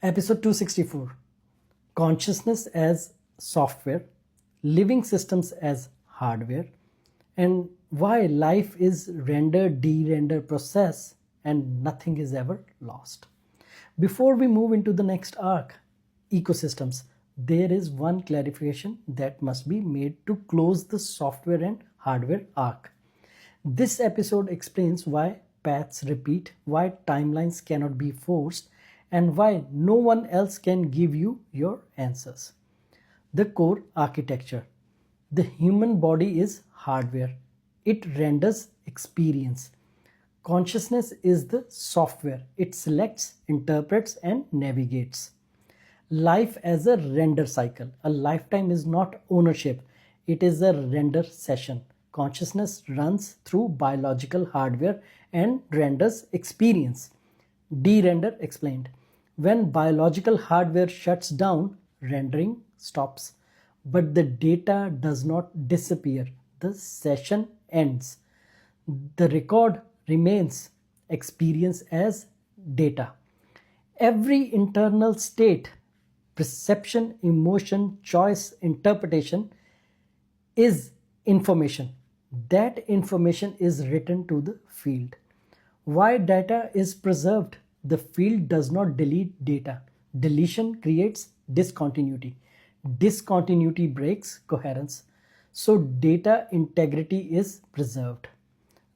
Episode 264, Consciousness as Software, Living Systems as Hardware, and why life is render process and nothing is ever lost. Before we move into the next arc, ecosystems, there is one clarification that must be made to close the software and hardware arc. This episode explains why paths repeat, why timelines cannot be forced, and why no one else can give you your answers. The core architecture. The human body is hardware. It renders experience. Consciousness is the software. It selects, interprets, and navigates. Life as a render cycle. A lifetime is not ownership. It is a render session. Consciousness runs through biological hardware and renders experience. De-render explained. When biological hardware shuts down, rendering stops. But the data does not disappear. The session ends. The record remains. Experience as data. Every internal state, perception, emotion, choice, interpretation is information. That information is written to the field. Why data is preserved? The field does not delete data. Deletion creates discontinuity. Discontinuity breaks coherence. So data integrity is preserved.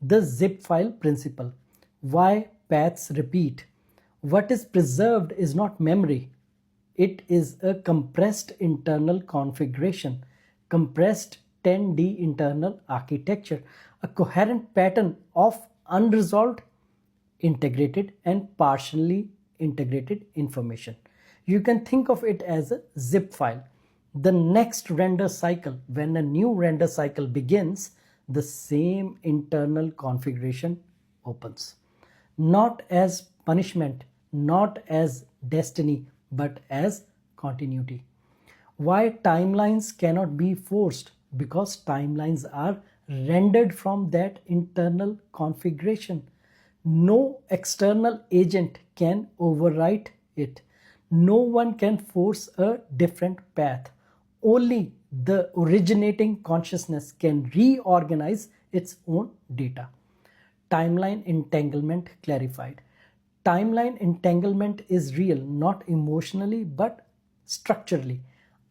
The zip file principle. Why paths repeat? What is preserved is not memory. It is a compressed internal configuration, compressed 10D internal architecture, a coherent pattern of unresolved, integrated, and partially integrated information. You can think of it as a zip file. The next render cycle, when a new render cycle begins, the same internal configuration opens. Not as punishment, not as destiny, but as continuity. Why timelines cannot be forced? Because timelines are rendered from that internal configuration. No external agent can overwrite it. No one can force a different path. Only the originating consciousness can reorganize its own data. Timeline entanglement clarified. Timeline entanglement is real, not emotionally but structurally.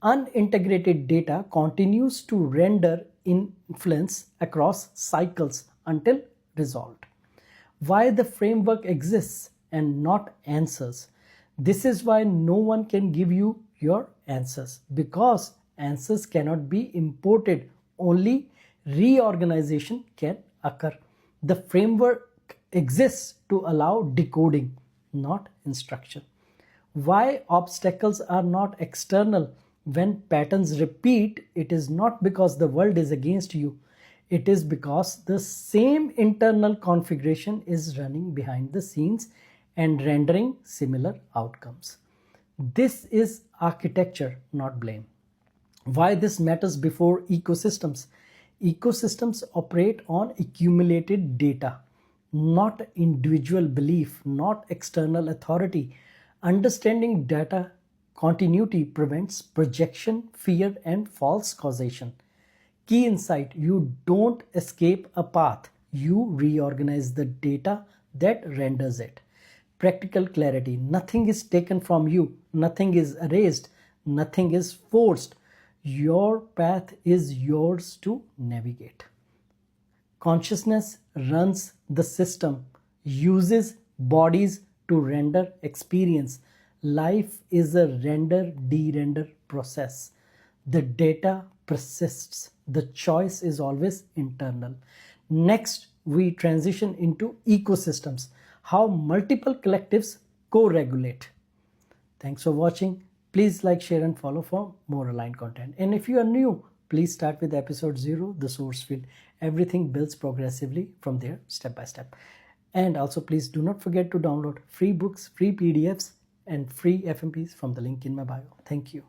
Unintegrated data continues to render influence across cycles until resolved. Why the framework exists and not answers. This is why no one can give you your answers, because answers cannot be imported. Only reorganization can occur. The framework exists to allow decoding, not instruction. Why obstacles are not external? When patterns repeat, it is not because the world is against you. It is because the same internal configuration is running behind the scenes and rendering similar outcomes. This is architecture, not blame. Why this matters before ecosystems? Ecosystems operate on accumulated data, not individual belief, not external authority. Understanding data continuity prevents projection, fear, and false causation. Key insight: you don't escape a path, you reorganize the data that renders it. Practical clarity: nothing is taken from you, nothing is erased, nothing is forced. Your path is yours to navigate. Consciousness runs the system, uses bodies to render experience. Life is a render-de-render process. The data persists. The choice is always internal. Next, we transition into ecosystems, how multiple collectives co-regulate. Thanks for watching. Please like, share, and follow for more aligned content. And if you are new, please start with episode 0, the source field. Everything builds progressively from there, step by step. And also, please do not forget to download free books, free PDFs, and free FMPs from the link in my bio. Thank you.